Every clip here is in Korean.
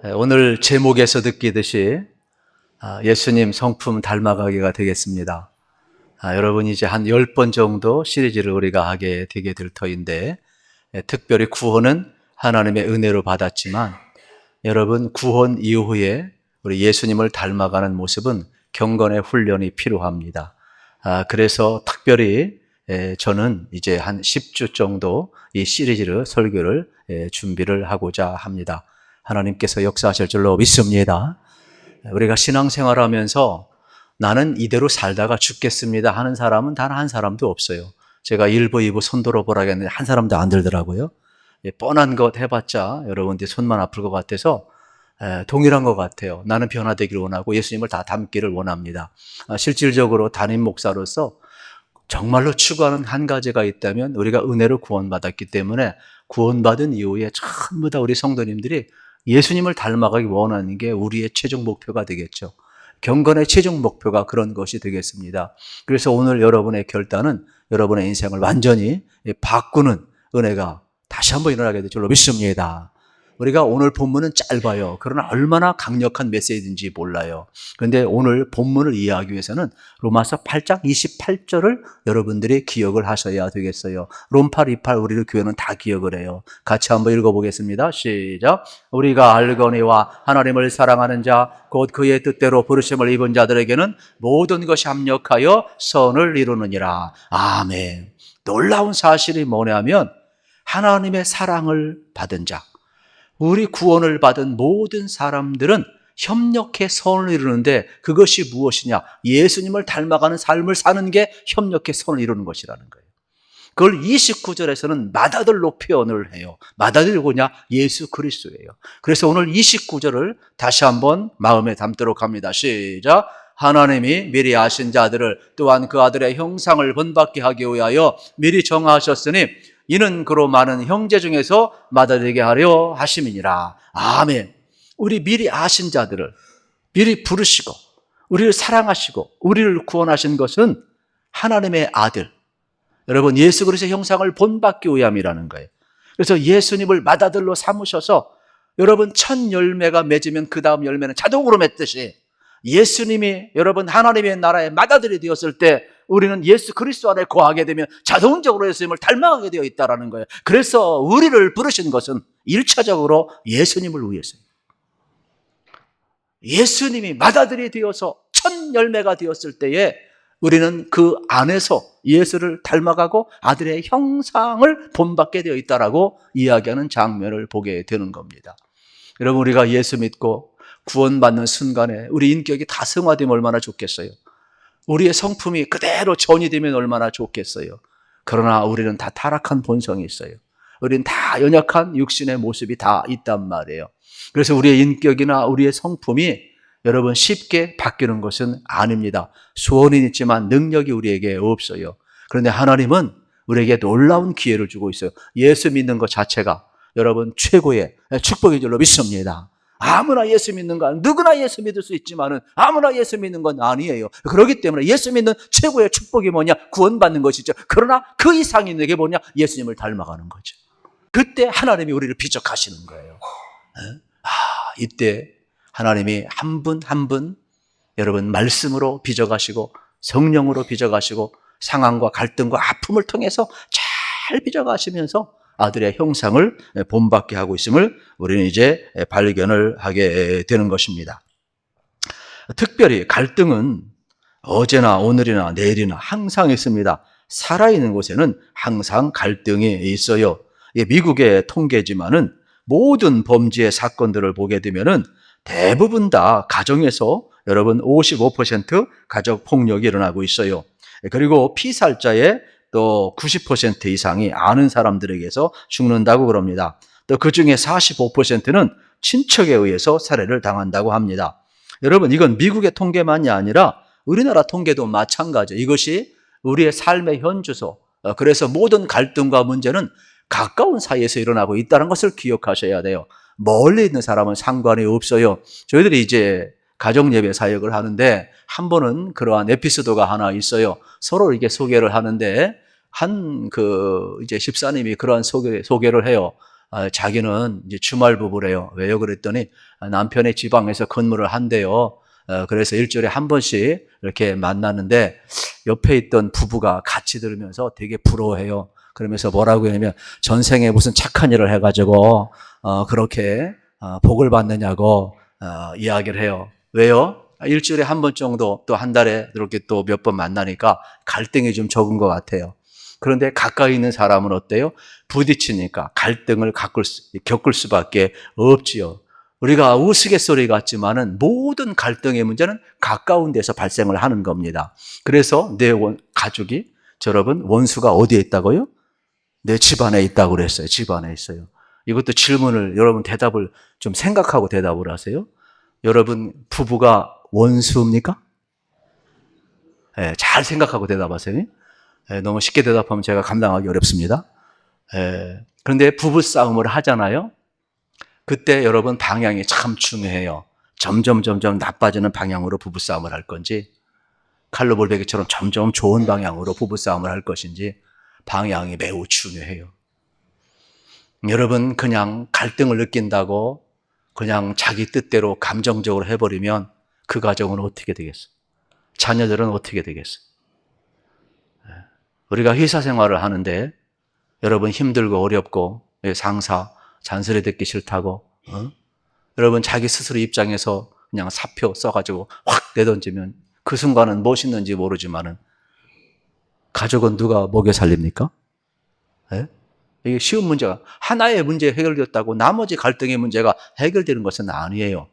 오늘 제목에서 느끼듯이 예수님 성품 닮아가기가 되겠습니다. 여러분 이제 한 10번 정도 시리즈를 우리가 하게 되게 될 터인데, 특별히 구원은 하나님의 은혜로 받았지만 여러분 구원 이후에 우리 예수님을 닮아가는 모습은 경건의 훈련이 필요합니다. 그래서 특별히 저는 이제 한 10주 정도 이 시리즈를 설교를 준비를 하고자 합니다. 하나님께서 역사하실 줄로 믿습니다. 우리가 신앙생활하면서 나는 이대로 살다가 죽겠습니다 하는 사람은 단 한 사람도 없어요. 제가 1부, 2부 손 들어보라고 했는데 한 사람도 안 들더라고요. 뻔한 것 해봤자 여러분들 손만 아플 것 같아서 동일한 것 같아요. 나는 변화되기를 원하고 예수님을 다 닮기를 원합니다. 실질적으로 담임 목사로서 정말로 추구하는 한 가지가 있다면 우리가 은혜로 구원받았기 때문에 구원받은 이후에 전부 다 우리 성도님들이 예수님을 닮아가기 원하는 게 우리의 최종 목표가 되겠죠. 경건의 최종 목표가 그런 것이 되겠습니다. 그래서 오늘 여러분의 결단은 여러분의 인생을 완전히 바꾸는 은혜가 다시 한번 일어나게 될 줄로 믿습니다. 우리가 오늘 본문은 짧아요. 그러나 얼마나 강력한 메시지인지 몰라요. 그런데 오늘 본문을 이해하기 위해서는 로마서 8장 28절을 여러분들이 기억을 하셔야 되겠어요. 롬8, 28 우리를 교회는 다 기억을 해요. 같이 한번 읽어보겠습니다. 시작. 우리가 알거니와 하나님을 사랑하는 자 곧 그의 뜻대로 부르심을 입은 자들에게는 모든 것이 합력하여 선을 이루느니라. 아멘. 놀라운 사실이 뭐냐면 하나님의 사랑을 받은 자, 우리 구원을 받은 모든 사람들은 협력해 선을 이루는데 그것이 무엇이냐? 예수님을 닮아가는 삶을 사는 게 협력해 선을 이루는 것이라는 거예요. 그걸 29절에서는 맏아들로 표현을 해요. 맏아들이 누구냐? 예수 그리스도예요. 그래서 오늘 29절을 다시 한번 마음에 담도록 합니다. 시작. 하나님이 미리 아신 자들을 또한 그 아들의 형상을 본받게 하기 위하여 미리 정하셨으니 이는 그로 많은 형제 중에서 맏아들에게 하려 하심이니라. 아멘. 우리 미리 아신 자들을 미리 부르시고 우리를 사랑하시고 우리를 구원하신 것은 하나님의 아들, 여러분 예수 그리스도의 형상을 본받기 위함이라는 거예요. 그래서 예수님을 맏아들로 삼으셔서 여러분 첫 열매가 맺으면 그 다음 열매는 자동으로 맺듯이 예수님이 여러분 하나님의 나라의 맏아들이 되었을 때 우리는 예수 그리스도 안에 거하게 되면 자동적으로 예수님을 닮아가게 되어 있다는 거예요. 그래서 우리를 부르신 것은 1차적으로 예수님을 위해서예요. 예수님이 맏아들이 되어서 첫 열매가 되었을 때에 우리는 그 안에서 예수를 닮아가고 아들의 형상을 본받게 되어 있다라고 이야기하는 장면을 보게 되는 겁니다. 여러분 우리가 예수 믿고 구원받는 순간에 우리 인격이 다 성화되면 얼마나 좋겠어요. 우리의 성품이 그대로 전이되면 얼마나 좋겠어요. 그러나 우리는 다 타락한 본성이 있어요. 우리는 다 연약한 육신의 모습이 다 있단 말이에요. 그래서 우리의 인격이나 우리의 성품이 여러분 쉽게 바뀌는 것은 아닙니다. 소원은 있지만 능력이 우리에게 없어요. 그런데 하나님은 우리에게 놀라운 기회를 주고 있어요. 예수 믿는 것 자체가 여러분 최고의 축복인 줄로 믿습니다. 아무나 예수 믿는 건 누구나 예수 믿을 수 있지만은 아무나 예수 믿는 건 아니에요. 그렇기 때문에 예수 믿는 최고의 축복이 뭐냐? 구원받는 것이죠. 그러나 그 이상이 내게 뭐냐? 예수님을 닮아가는 거죠. 그때 하나님이 우리를 비적하시는 거예요. 이때 하나님이 한 분 한 분 여러분 말씀으로 빚어가시고 성령으로 빚어가시고 상황과 갈등과 아픔을 통해서 잘 빚어가시면서 아들의 형상을 본받게 하고 있음을 우리는 이제 발견을 하게 되는 것입니다. 특별히 갈등은 어제나 오늘이나 내일이나 항상 있습니다. 살아있는 곳에는 항상 갈등이 있어요. 미국의 통계지만은 모든 범죄의 사건들을 보게 되면은 대부분 다 가정에서 여러분 55% 가족 폭력이 일어나고 있어요. 그리고 피살자의 또 90% 이상이 아는 사람들에게서 죽는다고 그럽니다. 또 그중에 45%는 친척에 의해서 살해를 당한다고 합니다. 여러분 이건 미국의 통계만이 아니라 우리나라 통계도 마찬가지예요. 이것이 우리의 삶의 현주소. 그래서 모든 갈등과 문제는 가까운 사이에서 일어나고 있다는 것을 기억하셔야 돼요. 멀리 있는 사람은 상관이 없어요. 저희들이 이제 가정예배 사역을 하는데 한 번은 그러한 에피소드가 하나 있어요. 서로 이렇게 소개를 하는데 이제 집사님이 그러한 소개를 해요. 자기는 이제 주말 부부래요. 왜요? 그랬더니 남편의 지방에서 근무를 한대요. 그래서 일주일에 한 번씩 이렇게 만나는데 옆에 있던 부부가 같이 들으면서 되게 부러워해요. 그러면서 뭐라고 하냐면 전생에 무슨 착한 일을 해가지고 그렇게 복을 받느냐고 이야기를 해요. 왜요? 일주일에 한 번 정도 또 한 달에 이렇게 또 몇 번 만나니까 갈등이 좀 적은 것 같아요. 그런데 가까이 있는 사람은 어때요? 부딪히니까 갈등을 겪을 수밖에 없지요. 우리가 우스갯소리 같지만은 모든 갈등의 문제는 가까운 데서 발생을 하는 겁니다. 그래서 내 가족이, 여러분, 원수가 어디에 있다고요? 내 집안에 있다고 그랬어요. 집안에 있어요. 이것도 질문을, 여러분 대답을 좀 생각하고 대답을 하세요. 여러분, 부부가 원수입니까? 네, 잘 생각하고 대답하세요. 네, 너무 쉽게 대답하면 제가 감당하기 어렵습니다. 그런데 부부싸움을 하잖아요. 그때 여러분 방향이 참 중요해요. 점점 나빠지는 방향으로 부부싸움을 할 건지, 칼로 볼베기처럼 점점 좋은 방향으로 부부싸움을 할 것인지 방향이 매우 중요해요. 여러분, 그냥 갈등을 느낀다고 그냥 자기 뜻대로 감정적으로 해버리면 그 가정은 어떻게 되겠어요? 자녀들은 어떻게 되겠어요? 우리가 회사 생활을 하는데 여러분 힘들고 어렵고 상사 잔소리 듣기 싫다고 여러분 자기 스스로 입장에서 그냥 사표 써가지고 확 내던지면 그 순간은 멋있는지 모르지만은 가족은 누가 먹여 살립니까? 네? 이게 쉬운 문제가 하나의 문제 해결되었다고 나머지 갈등의 문제가 해결되는 것은 아니에요.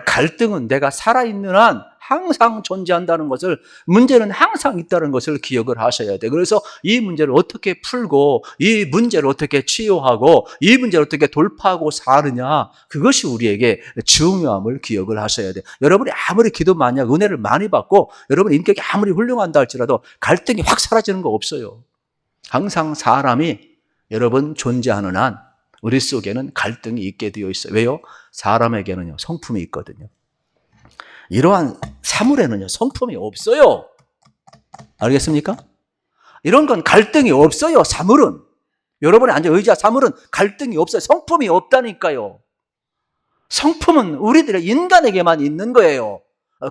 갈등은 내가 살아있는 한 항상 존재한다는 것을, 문제는 항상 있다는 것을 기억을 하셔야 돼. 그래서 이 문제를 어떻게 풀고 이 문제를 어떻게 치유하고 이 문제를 어떻게 돌파하고 사느냐, 그것이 우리에게 중요함을 기억을 하셔야 돼. 여러분이 아무리 기도 많이 하고 은혜를 많이 받고 여러분 인격이 아무리 훌륭한다 할지라도 갈등이 확 사라지는 거 없어요. 항상 사람이 여러분 존재하는 한 우리 속에는 갈등이 있게 되어 있어요. 왜요? 사람에게는요, 성품이 있거든요. 이러한 사물에는요, 성품이 없어요. 알겠습니까? 이런 건 갈등이 없어요, 사물은. 여러분이 앉아 의자 사물은 갈등이 없어요. 성품이 없다니까요. 성품은 우리들의 인간에게만 있는 거예요.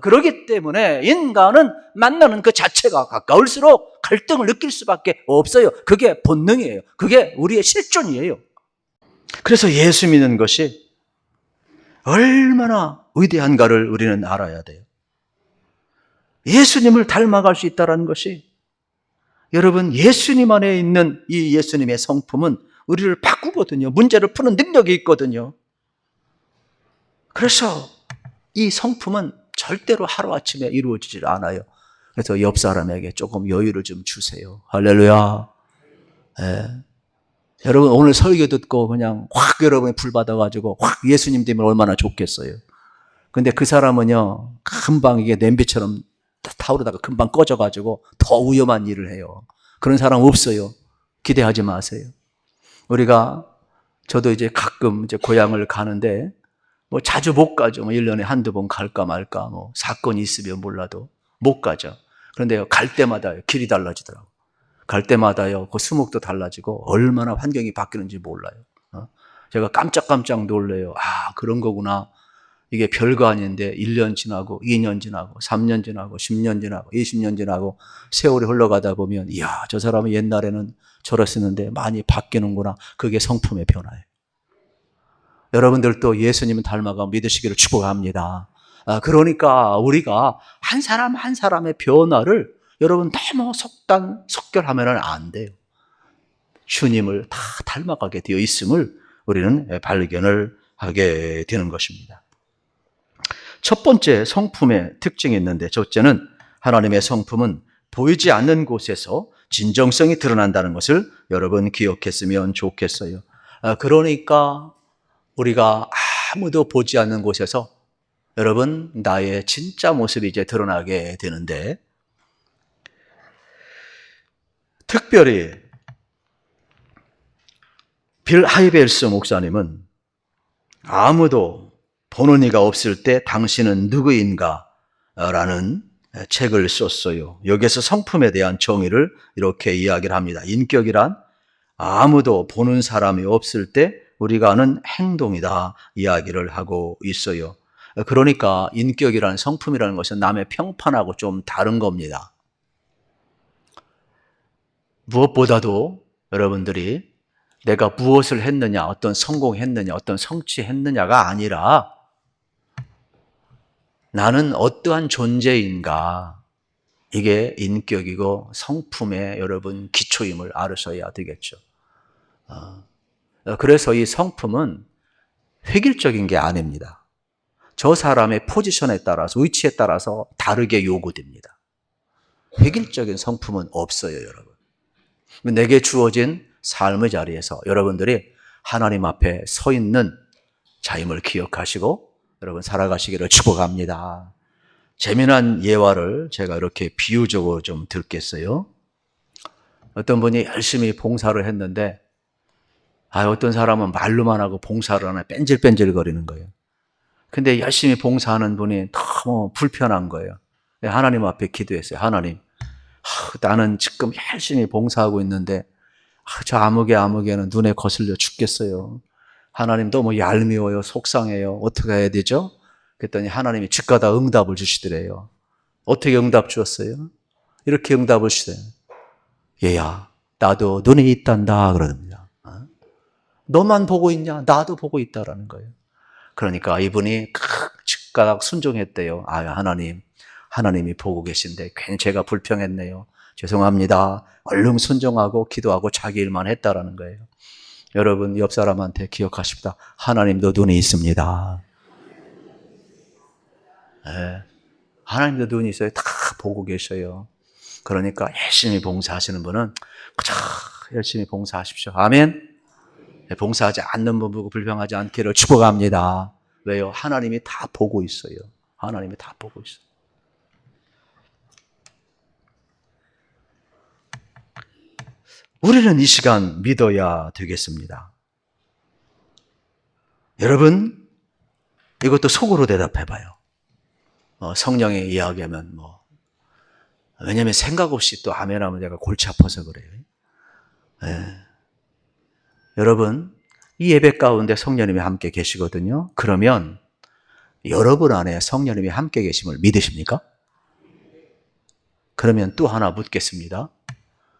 그렇기 때문에 인간은 만나는 그 자체가 가까울수록 갈등을 느낄 수밖에 없어요. 그게 본능이에요. 그게 우리의 실존이에요. 그래서 예수 믿는 것이 얼마나 위대한가를 우리는 알아야 돼요. 예수님을 닮아갈 수 있다는 것이, 여러분, 예수님 안에 있는 이 예수님의 성품은 우리를 바꾸거든요. 문제를 푸는 능력이 있거든요. 그래서 이 성품은 절대로 하루아침에 이루어지질 않아요. 그래서 옆 사람에게 조금 여유를 좀 주세요. 할렐루야. 네. 여러분 오늘 설교 듣고 그냥 확 여러분이 불 받아가지고 확 예수님 되면 얼마나 좋겠어요. 근데 그 사람은요, 금방 이게 냄비처럼 타오르다가 금방 꺼져가지고 더 위험한 일을 해요. 그런 사람 없어요. 기대하지 마세요. 저도 이제 가끔 이제 고향을 가는데 뭐 자주 못 가죠. 뭐 1년에 한두 번 갈까 말까, 뭐 사건이 있으면 몰라도 못 가죠. 그런데 갈 때마다 길이 달라지더라고요. 갈 때마다요, 그 수목도 달라지고 얼마나 환경이 바뀌는지 몰라요. 제가 깜짝깜짝 놀래요. 아, 그런 거구나. 이게 별거 아닌데 1년 지나고 2년 지나고 3년 지나고 10년 지나고 20년 지나고 세월이 흘러가다 보면, 이야, 저 사람은 옛날에는 저랬었는데 많이 바뀌는구나. 그게 성품의 변화예요. 여러분들도 예수님을 닮아가 믿으시기를 축복합니다. 그러니까 우리가 한 사람 한 사람의 변화를 여러분 너무 속결하면 안 돼요. 주님을 다 닮아가게 되어 있음을 우리는 발견을 하게 되는 것입니다. 첫 번째 성품의 특징이 있는데, 첫째는 하나님의 성품은 보이지 않는 곳에서 진정성이 드러난다는 것을 여러분 기억했으면 좋겠어요. 그러니까 우리가 아무도 보지 않는 곳에서 여러분 나의 진짜 모습이 이제 드러나게 되는데, 특별히 빌 하이벨스 목사님은 아무도 보는 이가 없을 때 당신은 누구인가? 라는 책을 썼어요. 여기서 성품에 대한 정의를 이렇게 이야기를 합니다. 인격이란 아무도 보는 사람이 없을 때 우리가 하는 행동이다 이야기를 하고 있어요. 그러니까 인격이라는 성품이라는 것은 남의 평판하고 좀 다른 겁니다. 무엇보다도 여러분들이 내가 무엇을 했느냐, 어떤 성공했느냐, 어떤 성취했느냐가 아니라 나는 어떠한 존재인가, 이게 인격이고 성품의 여러분 기초임을 알으셔야 되겠죠. 그래서 이 성품은 획일적인 게 아닙니다. 저 사람의 포지션에 따라서, 위치에 따라서 다르게 요구됩니다. 획일적인 성품은 없어요, 여러분. 내게 주어진 삶의 자리에서 여러분들이 하나님 앞에 서 있는 자임을 기억하시고 여러분 살아가시기를 축복합니다. 재미난 예화를 제가 이렇게 비유적으로 좀 듣겠어요. 어떤 분이 열심히 봉사를 했는데 어떤 사람은 말로만 하고 봉사를 하나 뺀질뺀질 거리는 거예요. 근데 열심히 봉사하는 분이 너무 불편한 거예요. 하나님 앞에 기도했어요. 하나님, 나는 지금 열심히 봉사하고 있는데 저 아무개는 눈에 거슬려 죽겠어요. 하나님 너무 얄미워요. 속상해요. 어떻게 해야 되죠? 그랬더니 하나님이 즉가다 응답을 주시더래요. 어떻게 응답 주었어요? 이렇게 응답을 주세요. 얘야, 나도 눈이 있단다 그러답니다. 너만 보고 있냐? 나도 보고 있다라는 거예요. 그러니까 이분이 즉각 순종했대요. 하나님이 보고 계신데 괜히 제가 불평했네요. 죄송합니다. 얼른 순종하고 기도하고 자기 일만 했다라는 거예요. 여러분 옆 사람한테 기억하십시다. 하나님도 눈이 있습니다. 네. 하나님도 눈이 있어요. 다 보고 계셔요. 그러니까 열심히 봉사하시는 분은 그저 열심히 봉사하십시오. 아멘. 봉사하지 않는 분 보고 불평하지 않기를 축복합니다. 왜요? 하나님이 다 보고 있어요. 하나님이 다 보고 있어요. 우리는 이 시간 믿어야 되겠습니다. 여러분, 이것도 속으로 대답해봐요. 성령의 이야기하면 왜냐면 생각 없이 또 아멘하면 내가 골치 아파서 그래요. 여러분, 이 예배 가운데 성령님이 함께 계시거든요. 그러면 여러분 안에 성령님이 함께 계심을 믿으십니까? 그러면 또 하나 묻겠습니다.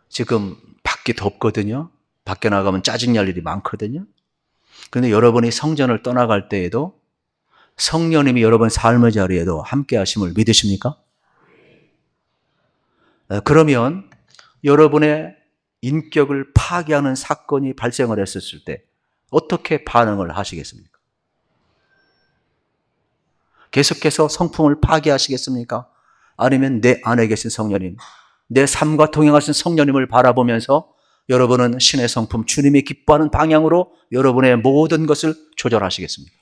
지금 밖이 덥거든요. 밖에 나가면 짜증날 일이 많거든요. 그런데 여러분이 성전을 떠나갈 때에도 성령님이 여러분 삶의 자리에도 함께 하심을 믿으십니까? 그러면 여러분의 인격을 파괴하는 사건이 발생을 했었을 때 어떻게 반응을 하시겠습니까? 계속해서 성품을 파괴하시겠습니까? 아니면 내 안에 계신 성령님, 내 삶과 동행하신 성령님을 바라보면서 여러분은 신의 성품, 주님이 기뻐하는 방향으로 여러분의 모든 것을 조절하시겠습니까?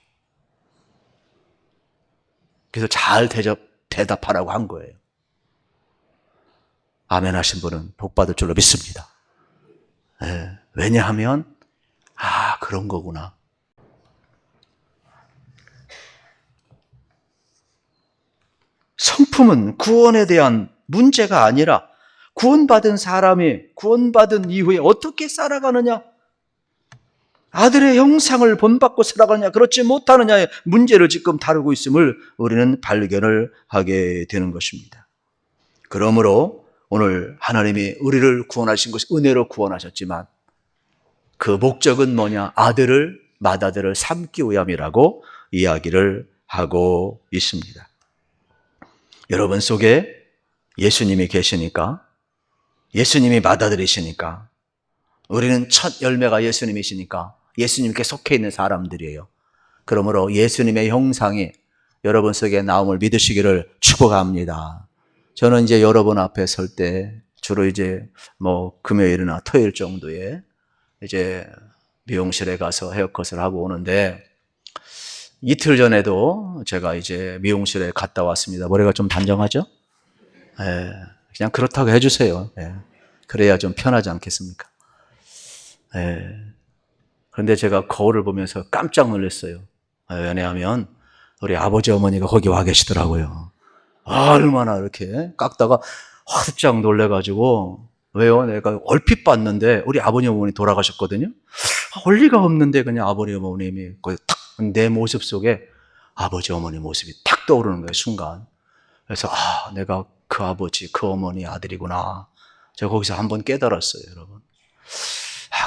그래서 잘 대답하라고 한 거예요. 아멘 하신 분은 복 받을 줄로 믿습니다. 왜냐하면 그런 거구나. 성품은 구원에 대한 문제가 아니라 구원받은 사람이 구원받은 이후에 어떻게 살아가느냐, 아들의 형상을 본받고 살아가느냐, 그렇지 못하느냐의 문제를 지금 다루고 있음을 우리는 발견을 하게 되는 것입니다. 그러므로 오늘 하나님이 우리를 구원하신 것이 은혜로 구원하셨지만 그 목적은 뭐냐? 맏아들을 삼기 위함이라고 이야기를 하고 있습니다. 여러분 속에 예수님이 계시니까, 예수님이 맏아들이시니까, 우리는 첫 열매가 예수님이시니까 예수님께 속해 있는 사람들이에요. 그러므로 예수님의 형상이 여러분 속에 나옴을 믿으시기를 축복합니다. 저는 이제 여러분 앞에 설 때 주로 이제 금요일이나 토요일 정도에 이제 미용실에 가서 헤어컷을 하고 오는데, 이틀 전에도 제가 이제 미용실에 갔다 왔습니다. 머리가 좀 단정하죠? 그냥 그렇다고 해주세요. 그래야 좀 편하지 않겠습니까? 그런데 제가 거울을 보면서 깜짝 놀랐어요. 왜냐하면 우리 아버지 어머니가 거기 와 계시더라고요. 얼마나 이렇게 깎다가 화들짝 놀래가지고, 왜요? 내가 얼핏 봤는데 우리 아버님 어머니 돌아가셨거든요. 올 리가 없는데 그냥 아버지 어머님이 내 모습 속에 아버지 어머니 모습이 탁 떠오르는 거예요, 순간. 그래서 내가 그 아버지 그 어머니 아들이구나. 제가 거기서 한번 깨달았어요, 여러분.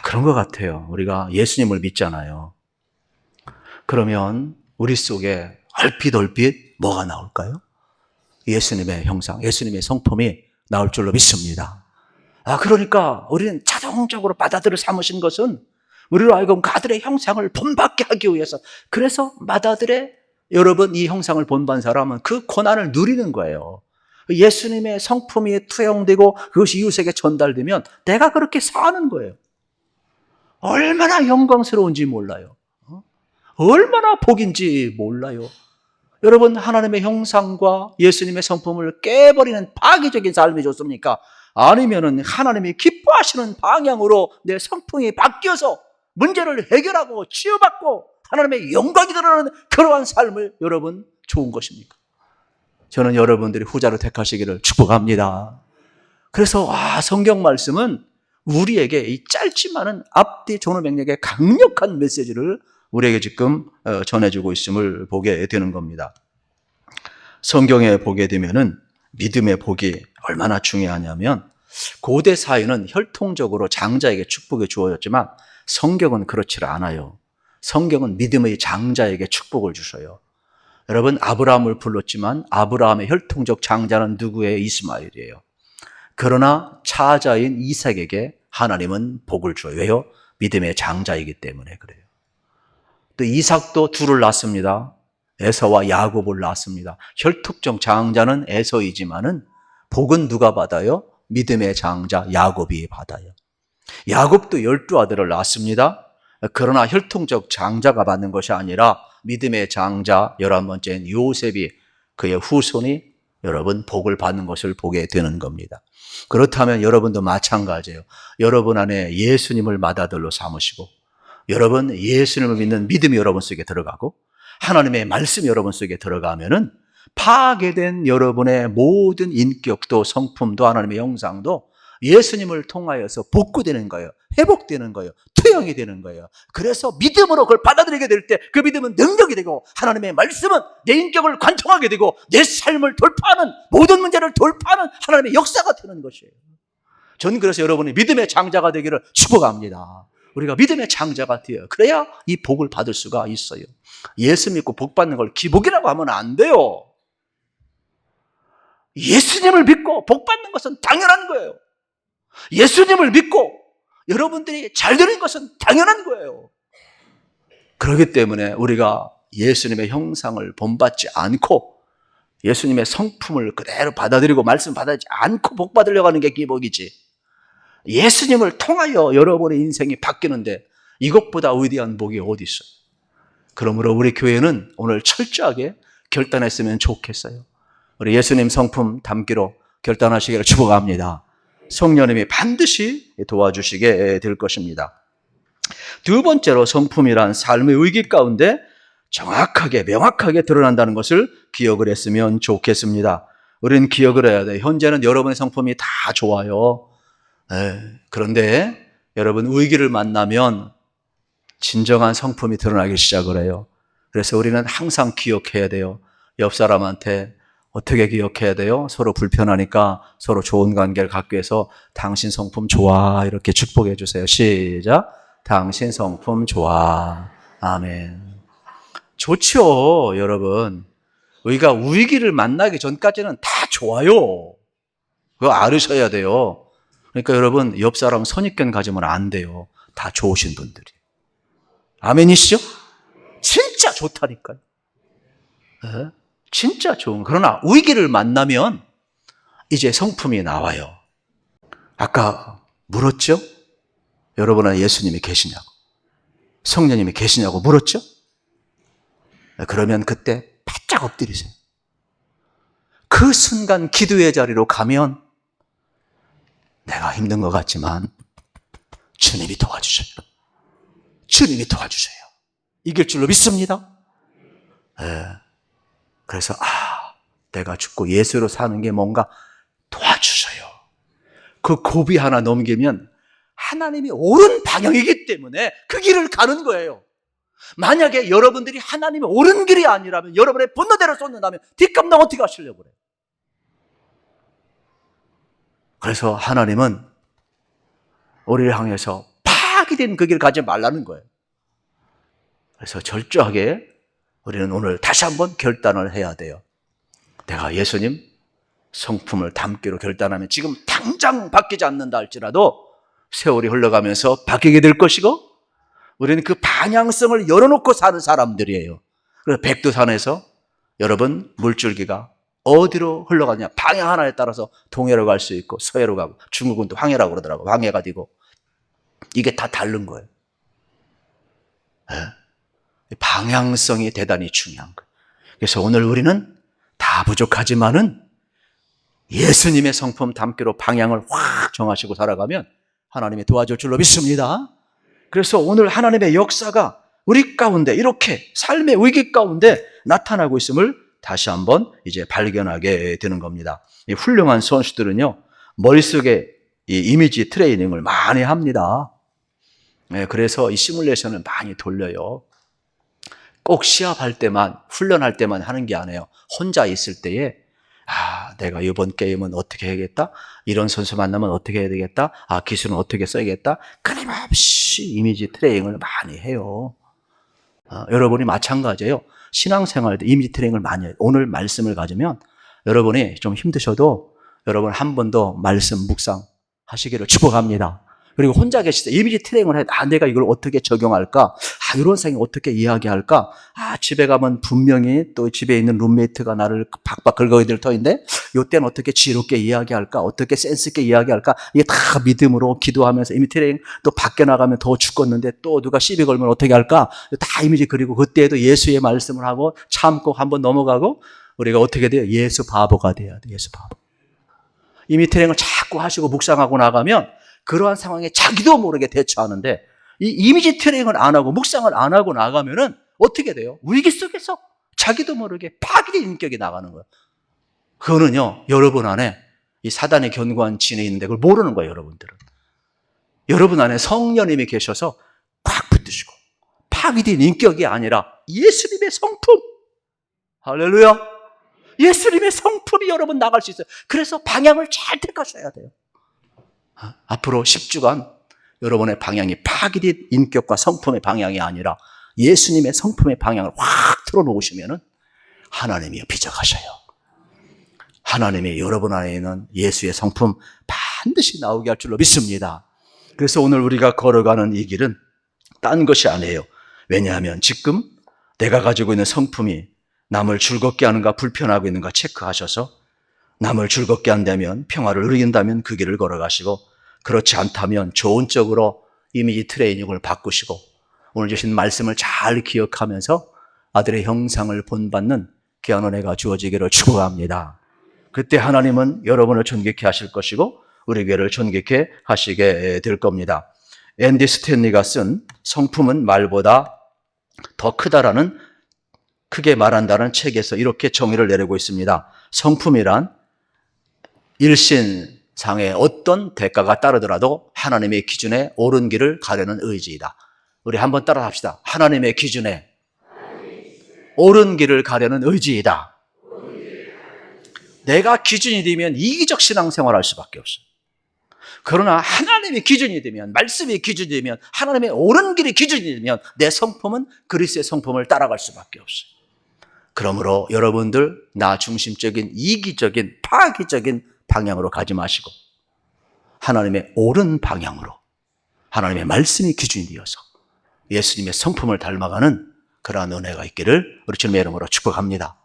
그런 것 같아요. 우리가 예수님을 믿잖아요. 그러면 우리 속에 얼핏 뭐가 나올까요? 예수님의 형상, 예수님의 성품이 나올 줄로 믿습니다. 그러니까 우리는 자동적으로 받아들여 삼으신 것은 우리로 하여금 그 아들의 형상을 본받게 하기 위해서, 그래서 맏아들의 여러분 이 형상을 본받은 사람은 그 고난을 누리는 거예요. 예수님의 성품이 투영되고 그것이 이웃에게 전달되면 내가 그렇게 사는 거예요. 얼마나 영광스러운지 몰라요. 얼마나 복인지 몰라요. 여러분, 하나님의 형상과 예수님의 성품을 깨버리는 파괴적인 삶이 좋습니까? 아니면은 하나님이 기뻐하시는 방향으로 내 성품이 바뀌어서 문제를 해결하고 치유받고 하나님의 영광이 드러나는 그러한 삶을 여러분 좋은 것입니까? 저는 여러분들이 후자를 택하시기를 축복합니다. 그래서 성경 말씀은 우리에게 이 짧지만은 앞뒤 전후명령의 강력한 메시지를 우리에게 지금 전해주고 있음을 보게 되는 겁니다. 성경에 보게 되면은 믿음의 복이 얼마나 중요하냐면, 고대 사회는 혈통적으로 장자에게 축복이 주어졌지만 성경은 그렇지 않아요. 성경은 믿음의 장자에게 축복을 주셔요. 여러분, 아브라함을 불렀지만 아브라함의 혈통적 장자는 누구예요? 이스마엘이에요. 그러나 차자인 이삭에게 하나님은 복을 줘요. 왜요? 믿음의 장자이기 때문에 그래요. 또 이삭도 둘을 낳습니다. 에서와 야곱을 낳습니다. 혈통적 장자는 에서이지만은 복은 누가 받아요? 믿음의 장자 야곱이 받아요. 야곱도 12아들을 낳습니다. 그러나 혈통적 장자가 받는 것이 아니라 믿음의 장자 11번째인 요셉이, 그의 후손이 여러분 복을 받는 것을 보게 되는 겁니다. 그렇다면 여러분도 마찬가지예요. 여러분 안에 예수님을 맏아들로 삼으시고, 여러분 예수님을 믿는 믿음이 여러분 속에 들어가고 하나님의 말씀이 여러분 속에 들어가면은 파괴된 여러분의 모든 인격도 성품도 하나님의 형상도 예수님을 통하여서 복구되는 거예요. 회복되는 거예요. 투영이 되는 거예요. 그래서 믿음으로 그걸 받아들이게 될 때 그 믿음은 능력이 되고, 하나님의 말씀은 내 인격을 관통하게 되고 내 삶을 돌파하는, 모든 문제를 돌파하는 하나님의 역사가 되는 것이에요. 저는 그래서 여러분이 믿음의 장자가 되기를 축복합니다. 우리가 믿음의 장자가 되어요. 그래야 이 복을 받을 수가 있어요. 예수 믿고 복 받는 걸 기복이라고 하면 안 돼요. 예수님을 믿고 복 받는 것은 당연한 거예요. 예수님을 믿고 여러분들이 잘 되는 것은 당연한 거예요. 그렇기 때문에 우리가 예수님의 형상을 본받지 않고 예수님의 성품을 그대로 받아들이고 말씀 받아들이지 않고 복 받으려고 하는 게 기복이지, 예수님을 통하여 여러분의 인생이 바뀌는데 이것보다 위대한 복이 어디 있어요? 그러므로 우리 교회는 오늘 철저하게 결단했으면 좋겠어요. 우리 예수님 성품 담기로 결단하시기를 축복합니다. 성령님이 반드시 도와주시게 될 것입니다. 두 번째로, 성품이란 삶의 위기 가운데 정확하게 명확하게 드러난다는 것을 기억을 했으면 좋겠습니다. 우리는 기억을 해야 돼요. 현재는 여러분의 성품이 다 좋아요. 그런데 여러분 위기를 만나면 진정한 성품이 드러나기 시작을 해요. 그래서 우리는 항상 기억해야 돼요. 옆 사람한테 어떻게 기억해야 돼요? 서로 불편하니까 서로 좋은 관계를 갖기 위해서 당신 성품 좋아, 이렇게 축복해 주세요. 시작. 당신 성품 좋아. 아멘. 좋죠, 여러분. 우리가 위기를 만나기 전까지는 다 좋아요. 그거 알으셔야 돼요. 그러니까 여러분, 옆 사람 선입견 가지면 안 돼요. 다 좋으신 분들이. 아멘이시죠? 진짜 좋다니까요. 네? 진짜 좋은. 그러나 위기를 만나면 이제 성품이 나와요. 아까 물었죠? 여러분 안에 예수님이 계시냐고, 성령님이 계시냐고 물었죠? 그러면 그때 바짝 엎드리세요. 그 순간 기도의 자리로 가면 내가 힘든 것 같지만 주님이 도와주셔요. 주님이 도와주셔요. 이길 줄로 믿습니다. 그래서 내가 죽고 예수로 사는 게 뭔가 도와주셔요. 그 고비 하나 넘기면 하나님이 옳은 방향이기 때문에 그 길을 가는 거예요. 만약에 여러분들이 하나님이 옳은 길이 아니라면, 여러분의 본능대로 쏟는다면 뒷감당 어떻게 하시려고 그래요? 그래서 하나님은 우리를 향해서 파괴된 그 길을 가지 말라는 거예요. 그래서 철저하게 우리는 오늘 다시 한번 결단을 해야 돼요. 내가 예수님 성품을 담기로 결단하면 지금 당장 바뀌지 않는다 할지라도 세월이 흘러가면서 바뀌게 될 것이고, 우리는 그 방향성을 열어놓고 사는 사람들이에요. 그래서 백두산에서 여러분 물줄기가 어디로 흘러가냐, 방향 하나에 따라서 동해로 갈 수 있고 서해로 가고, 중국은 또 황해라고 그러더라고요. 황해가 되고, 이게 다 다른 거예요. 네? 방향성이 대단히 중요한 거예요. 그래서 오늘 우리는 다 부족하지만은 예수님의 성품 담기로 방향을 확 정하시고 살아가면 하나님이 도와줄 줄로 믿습니다. 그래서 오늘 하나님의 역사가 우리 가운데 이렇게 삶의 위기 가운데 나타나고 있음을 다시 한번 이제 발견하게 되는 겁니다. 이 훌륭한 선수들은요, 머릿속에 이 이미지 트레이닝을 많이 합니다. 네, 그래서 이 시뮬레이션을 많이 돌려요. 꼭 시합할 때만, 훈련할 때만 하는 게 아니에요. 혼자 있을 때에 내가 이번 게임은 어떻게 해야겠다, 이런 선수 만나면 어떻게 해야 되겠다, 기술은 어떻게 써야겠다, 끊임없이 이미지 트레이닝을 많이 해요. 여러분이 마찬가지예요. 신앙생활 때 이미지 트레이닝을 많이 해요. 오늘 말씀을 가지면 여러분이 좀 힘드셔도 여러분 한 번 더 말씀 묵상 하시기를 축복합니다. 그리고 혼자 계실 때 이미지 트레이닝을 해. 내가 이걸 어떻게 적용할까? 이런 상황이 어떻게 이야기할까? 집에 가면 분명히 또 집에 있는 룸메이트가 나를 박박 긁어야 될 터인데, 이때는 어떻게 지혜롭게 이야기할까? 어떻게 센스 있게 이야기할까? 이게 다 믿음으로 기도하면서 이미지 트레이닝, 또 밖에 나가면 더 죽겠는데 또 누가 시비 걸면 어떻게 할까? 다 이미지 그리고 그때에도 예수의 말씀을 하고 참고 한번 넘어가고, 우리가 어떻게 돼요? 예수 바보가 돼야 돼. 예수 바보. 이미지 트레이닝을 자꾸 하시고 묵상하고 나가면 그러한 상황에 자기도 모르게 대처하는데, 이 이미지 트레이닝을 안 하고 묵상을 안 하고 나가면은 어떻게 돼요? 위기 속에서 자기도 모르게 파괴된 인격이 나가는 거예요. 그거는요, 여러분 안에 이 사단의 견고한 진에 있는데 그걸 모르는 거예요, 여러분들은. 여러분 안에 성령님이 계셔서 꽉 붙드시고, 파괴된 인격이 아니라 예수님의 성품. 할렐루야. 예수님의 성품이 여러분 나갈 수 있어요. 그래서 방향을 잘 택하셔야 돼요. 앞으로 10주간 여러분의 방향이 파괴된 인격과 성품의 방향이 아니라 예수님의 성품의 방향을 확 틀어놓으시면 하나님이 비적하셔요. 하나님이 여러분 안에 있는 예수의 성품 반드시 나오게 할 줄로 믿습니다. 그래서 오늘 우리가 걸어가는 이 길은 딴 것이 아니에요. 왜냐하면 지금 내가 가지고 있는 성품이 남을 즐겁게 하는가 불편하고 있는가 체크하셔서, 남을 즐겁게 한다면, 평화를 누린다면 그 길을 걸어가시고, 그렇지 않다면 좋은 쪽으로 이미지 트레이닝을 바꾸시고, 오늘 주신 말씀을 잘 기억하면서 아들의 형상을 본받는 귀한 은혜가 주어지기를 축복합니다. 그때 하나님은 여러분을 존귀케 하실 것이고 우리 교회를 존귀케 하시게 될 겁니다. 앤디 스탠리가 쓴 성품은 말보다 더 크다라는, 크게 말한다는 책에서 이렇게 정의를 내리고 있습니다. 성품이란 일신상의 어떤 대가가 따르더라도 하나님의 기준에 옳은 길을 가려는 의지이다. 우리 한번 따라 합시다. 하나님의 기준에 옳은 길을 가려는 의지이다. 내가 기준이 되면 이기적 신앙생활을 할 수밖에 없어요. 그러나 하나님의 기준이 되면, 말씀이 기준이 되면, 하나님의 옳은 길이 기준이 되면 내 성품은 그리스도의 성품을 따라갈 수밖에 없어요. 그러므로 여러분들 나 중심적인 이기적인 파괴적인 방향으로 가지 마시고 하나님의 옳은 방향으로, 하나님의 말씀이 기준이 되어서 예수님의 성품을 닮아가는 그러한 은혜가 있기를 우리 주님의 이름으로 축복합니다.